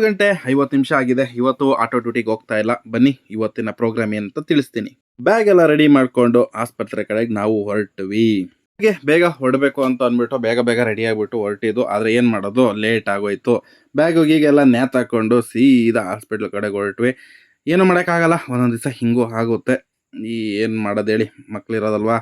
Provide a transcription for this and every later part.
7:50 ಆಗಿದೆ. ಇವತ್ತು ಆಟೋ ಡ್ಯೂಟಿಗೆ ಹೋಗ್ತಾ ಇಲ್ಲ. ಬನ್ನಿ ಇವತ್ತಿನ ಪ್ರೋಗ್ರಾಮ್ ಏನಂತ ತಿಳಿಸ್ತೀನಿ. ಬ್ಯಾಗ್ ಎಲ್ಲ ರೆಡಿ ಮಾಡ್ಕೊಂಡು ಆಸ್ಪತ್ರೆ ಕಡೆಗೆ ನಾವು ಹೊರಟ್ವಿ. ಹಾಗೆ ಬೇಗ ಹೊರಡಬೇಕು ಅಂತ ಅಂದ್ಬಿಟ್ಟು ಬೇಗ ರೆಡಿ ಆಗ್ಬಿಟ್ಟು ಹೊರಟಿದ್ದು. ಆದ್ರೆ ಏನ್ ಮಾಡೋದು, ಲೇಟ್ ಆಗೋಯ್ತು. ಬ್ಯಾಗ್ ಗೀಗೆಲ್ಲ ನೇತಾಕೊಂಡು ಸೀದಾ ಹಾಸ್ಪಿಟ್ಲ್ ಕಡೆಗೆ ಹೊರಟ್ವಿ. ಏನು ಮಾಡೋಕ್ಕಾಗಲ್ಲ, ಒಂದೊಂದು ದಿವಸ ಹಿಂಗೂ ಆಗುತ್ತೆ. ಏನು ಮಾಡೋದು ಹೇಳಿ, ಮಕ್ಳಿರೋದಲ್ವಾ.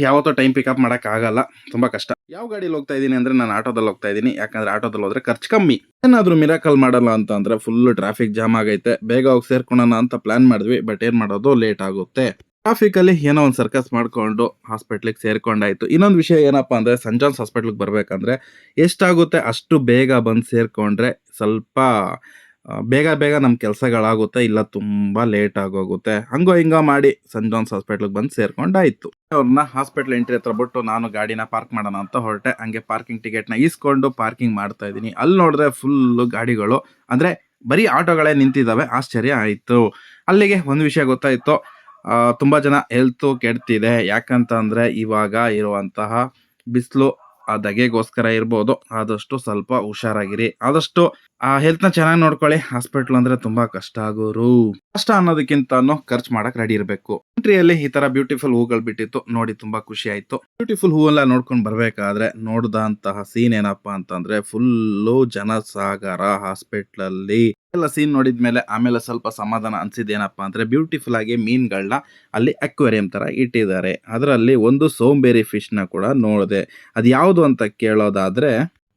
ಯಾವತ್ತೋ ಟೈಮ್ ಪಿಕಪ್ ಮಾಡೋಕ್ಕಾಗಲ್ಲ, ತುಂಬ ಕಷ್ಟ. ಯಾವ ಗಾಡೀಲಿ ಹೋಗ್ತಾ ಇದ್ದೀನಿ ಅಂದರೆ ನಾನು ಆಟೋದಲ್ಲಿ ಹೋಗ್ತಾ ಇದ್ದೀನಿ. ಯಾಕಂದರೆ ಆಟೋದಲ್ಲಿ ಹೋದರೆ ಖರ್ಚು ಕಮ್ಮಿ. ಏನಾದರೂ ಮಿರಾಕಲ್ ಮಾಡಲ್ಲ ಅಂತ ಅಂದರೆ ಫುಲ್ ಟ್ರಾಫಿಕ್ ಜಾಮ್ ಆಗೈತೆ. ಬೇಗ ಹೋಗಿ ಸೇರ್ಕೊಳ್ಳೋಣ ಅಂತ ಪ್ಲಾನ್ ಮಾಡಿದ್ವಿ. ಬಟ್ ಏನು ಮಾಡೋದು, ಲೇಟ್ ಆಗುತ್ತೆ. ಟ್ರಾಫಿಕಲ್ಲಿ ಏನೋ ಒಂದು ಸರ್ಕಸ್ ಮಾಡಿಕೊಂಡು ಹಾಸ್ಪಿಟ್ಲಿಗೆ ಸೇರ್ಕೊಂಡಾಯ್ತು. ಇನ್ನೊಂದು ವಿಷಯ ಏನಪ್ಪ ಅಂದರೆ, ಸೆಂಟ್ ಜಾನ್ಸ್ ಹಾಸ್ಪಿಟ್ಲಿಗೆ ಬರಬೇಕಂದ್ರೆ ಎಷ್ಟಾಗುತ್ತೆ ಅಷ್ಟು ಬೇಗ ಬಂದು ಸೇರಿಕೊಂಡ್ರೆ ಸ್ವಲ್ಪ ಬೇಗ ನಮ್ಮ ಕೆಲಸಗಳಾಗುತ್ತೆ. ಇಲ್ಲ ತುಂಬ ಲೇಟ್ ಆಗೋಗುತ್ತೆ. ಹಂಗೋ ಹಿಂಗೋ ಮಾಡಿ ಸೆಂಟ್ ಜಾನ್ಸ್ ಹಾಸ್ಪಿಟ್ಲಿಗೆ ಬಂದು ಸೇರ್ಕೊಂಡಾಯ್ತು. ಅವ್ರನ್ನ ಹಾಸ್ಪಿಟ್ಲ್ ಎಂಟ್ರಿ ಹತ್ರ ಬಿಟ್ಟು ನಾನು ಗಾಡಿನ ಪಾರ್ಕ್ ಮಾಡೋಣ ಅಂತ ಹೊರಟೆ. ಹಂಗೆ ಪಾರ್ಕಿಂಗ್ ಟಿಕೆಟ್ನ ಈಸ್ಕೊಂಡು ಪಾರ್ಕಿಂಗ್ ಮಾಡ್ತಾ ಇದ್ದೀನಿ. ಅಲ್ಲಿ ನೋಡಿದ್ರೆ ಫುಲ್ಲು ಗಾಡಿಗಳು, ಅಂದರೆ ಬರೀ ಆಟೋಗಳೇ ನಿಂತಿದ್ದಾವೆ. ಆಶ್ಚರ್ಯ ಆಯಿತು. ಅಲ್ಲಿಗೆ ಒಂದು ವಿಷಯ ಗೊತ್ತಾಯಿತು, ತುಂಬ ಜನ ಹೆಲ್ತು ಕೆಡ್ತಿದೆ. ಯಾಕಂತ ಅಂದರೆ ಇವಾಗ ಇರುವಂತಹ ಬಿಸಿಲು ಆ ಧಗೆಗೋಸ್ಕರ ಇರ್ಬೋದು. ಆದಷ್ಟು ಸ್ವಲ್ಪ ಹುಷಾರಾಗಿರಿ. ಆದಷ್ಟು ಹೆಲ್ತ್ನ ಚೆನ್ನಾಗಿ ನೋಡ್ಕೊಳ್ಳಿ. ಹಾಸ್ಪಿಟ್ಲ್ ಅಂದರೆ ತುಂಬ ಕಷ್ಟ ಆಗೋರು. ಕಷ್ಟ ಅನ್ನೋದಕ್ಕಿಂತ ಖರ್ಚು ಮಾಡಕ್ ರೆಡಿ ಇರಬೇಕು. ಎಂಟ್ರಿಯಲ್ಲಿ ಈ ತರ ಬ್ಯೂಟಿಫುಲ್ ಹೂಗಳು ಬಿಟ್ಟಿತ್ತು, ನೋಡಿ ತುಂಬಾ ಖುಷಿ ಆಯ್ತು. ಬ್ಯೂಟಿಫುಲ್ ಹೂವೆಲ್ಲ ನೋಡ್ಕೊಂಡು ಬರ್ಬೇಕಾದ್ರೆ ನೋಡ್ದಂತಹ ಸೀನ್ ಏನಪ್ಪಾ ಅಂತಂದ್ರೆ ಫುಲ್ಲು ಜನಸಾಗರ ಹಾಸ್ಪಿಟ್ಲಲ್ಲಿ. ಎಲ್ಲ ಸೀನ್ ನೋಡಿದ್ಮೇಲೆ ಆಮೇಲೆ ಸ್ವಲ್ಪ ಸಮಾಧಾನ ಅನ್ಸಿದ್ದೇನಪ್ಪಾ ಅಂದ್ರೆ, ಬ್ಯೂಟಿಫುಲ್ ಆಗಿ ಮೀನ್ಗಳನ್ನ ಅಲ್ಲಿ ಅಕ್ವೇರಿಯಂ ತರ ಇಟ್ಟಿದ್ದಾರೆ. ಅದರಲ್ಲಿ ಒಂದು ಸೋಂಬೇರಿ ಫಿಶ್ ನ ಕೂಡ ನೋಡಿದೆ. ಅದು ಯಾವುದು ಅಂತ ಕೇಳೋದಾದ್ರೆ,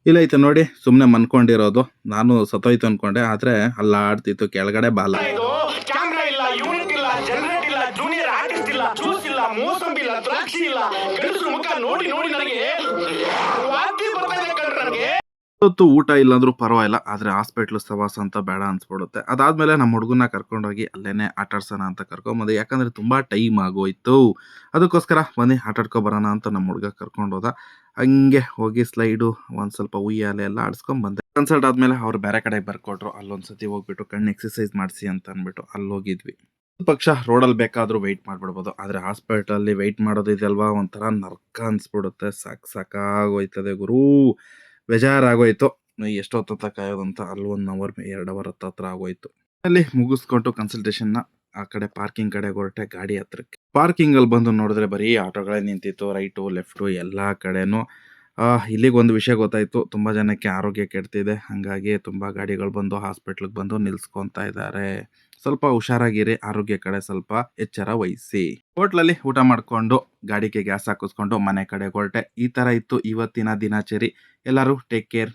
ಇಲ್ಲ ಐತೆ ನೋಡಿ, ಸುಮ್ನೆ ಮನ್ಕೊಂಡಿರೋದು. ನಾನು ಸತ್ತೋಯ್ತು ಅನ್ಕೊಂಡೆ, ಆದ್ರೆ ಅಲ್ಲಾಡ್ತಿತ್ತು ಕೆಳಗಡೆ ಬಾಲ. ಕ್ಯಾಮ್ರಾ ಇಲ್ಲ, ಯೂನಿಟ್ ಇಲ್ಲ, ಜನರೇಟ್ ಇಲ್ಲ, ಜೂನಿಯರ್ ಆರ್ಟಿಸ್ಟ್ ಇಲ್ಲ, ಜ್ಯೂಸ್ ಇಲ್ಲ, ಮೋಸಂಬಿ ಇಲ್ಲ, ದ್ರಾಕ್ಷಿ ಇಲ್ಲ. ಗಂಡಸರು ಮುಖ ನೋಡಿ ನನಗೆ ವಾಂತಿ ಬರ್ತಾ ಇದೆ ಕಣ್ರೀ ನನಗೆ. ಇವತ್ತು ಊಟ ಇಲ್ಲಾಂದ್ರೂ ಪರವಾಗಿಲ್ಲ, ಆದ್ರೆ ಹಾಸ್ಪಿಟ್ಲ್ ಸವಾಸ ಅಂತ ಬೇಡ ಅನ್ಸ್ಬಿಡುತ್ತೆ. ಅದಾದ್ಮೇಲೆ ನಮ್ಮ ಹುಡುಗನ ಕರ್ಕೊಂಡೋಗಿ ಅಲ್ಲೇನೆ ಆಟಾಡ್ಸೋಣ ಅಂತ ಕರ್ಕೊಂಬಂದೆ. ಯಾಕಂದ್ರೆ ತುಂಬಾ ಟೈಮ್ ಆಗೋಯ್ತು. ಅದಕ್ಕೋಸ್ಕರ ಬನ್ನಿ ಆಟಾಡ್ಕೊ ಬರೋಣ ಅಂತ ನಮ್ಮ ಹುಡುಗ ಕರ್ಕೊಂಡೋದ. ಹಂಗೆ ಹೋಗಿ ಸ್ಲೈಡು, ಒಂದ್ ಸ್ವಲ್ಪ ಉಯ್ಯಾಲೆ ಎಲ್ಲ ಆಡ್ಸ್ಕೊಂಡ್ ಬಂದೆ. ಕನ್ಸಲ್ಟ್ ಆದ್ಮೇಲೆ ಅವ್ರು ಬೇರೆ ಕಡೆ ಬರ್ಕೊಟ್ರು. ಅಲ್ಲೊಂದ್ಸತಿ ಹೋಗ್ಬಿಟ್ಟು ಕಣ್ಣು ಎಕ್ಸರ್ಸೈಸ್ ಮಾಡಿಸಿ ಅಂತ ಅಂದ್ಬಿಟ್ಟು ಅಲ್ಲಿ ಹೋಗಿದ್ವಿ. ಪಕ್ಷ ರೋಡಲ್ಲಿ ಬೇಕಾದ್ರೂ ವೆಯ್ಟ್ ಮಾಡ್ಬಿಡ್ಬೋದು, ಆದ್ರೆ ಹಾಸ್ಪಿಟಲ್ ವೆಯ್ಟ್ ಮಾಡೋದು ಇದಲ್ವಾ, ಒಂಥರ ನರ್ಕ ಅನ್ಸ್ಬಿಡುತ್ತೆ. ಸಾಕಾಗೋಯ್ತದೆ ಗುರು, ಬೇಜಾರಾಗೋಯ್ತು. ಎಷ್ಟೊತ್ತ ಕಾಯೋದಂತ ಅಲ್ಲಿ 1 ಅವರ್ 2 ಅವರ್ ಹತ್ರ ಆಗೋಯ್ತು. ಅಲ್ಲಿ ಮುಗಿಸ್ಕೊಂಡು ಕನ್ಸಲ್ಟೇಷನ್ನ ಆ ಕಡೆ ಪಾರ್ಕಿಂಗ್ ಕಡೆ ಹೊರಟೆ, ಗಾಡಿ ಹತ್ರಕ್ಕೆ. ಪಾರ್ಕಿಂಗ್ ಅಲ್ಲಿ ಬಂದು ನೋಡಿದ್ರೆ ಬರೀ ಆಟೋಗಳೇ ನಿಂತಿತ್ತು, ರೈಟು ಲೆಫ್ಟು ಎಲ್ಲಾ ಕಡೆನೂ. ಇಲ್ಲಿಗೆ ಒಂದು ವಿಷಯ ಗೊತ್ತಾಯ್ತು, ತುಂಬಾ ಜನಕ್ಕೆ ಆರೋಗ್ಯ ಕೆಡ್ತಿದೆ. ಹಂಗಾಗಿ ತುಂಬಾ ಗಾಡಿಗಳು ಬಂದು ಹಾಸ್ಪಿಟ್ಲಿಗೆ ಬಂದು ನಿಲ್ಸ್ಕೊಂತಾ ಇದ್ದಾರೆ. ಸ್ವಲ್ಪ ಹುಷಾರಾಗಿರಿ, ಆರೋಗ್ಯ ಕಡೆ ಸ್ವಲ್ಪ ಎಚ್ಚರ ವಹಿಸಿ. ಹೋಟ್ಲಲ್ಲಿ ಊಟ ಮಾಡ್ಕೊಂಡು ಗಾಡಿಗೆ ಗ್ಯಾಸ್ ಹಾಕಿಸ್ಕೊಂಡು ಮನೆ ಕಡೆ ಹೊರಟೆ. ಈ ತರ ಇತ್ತು ಇವತ್ತಿನ ದಿನಚರಿ. ಎಲ್ಲರೂ ಟೇಕ್ ಕೇರ್.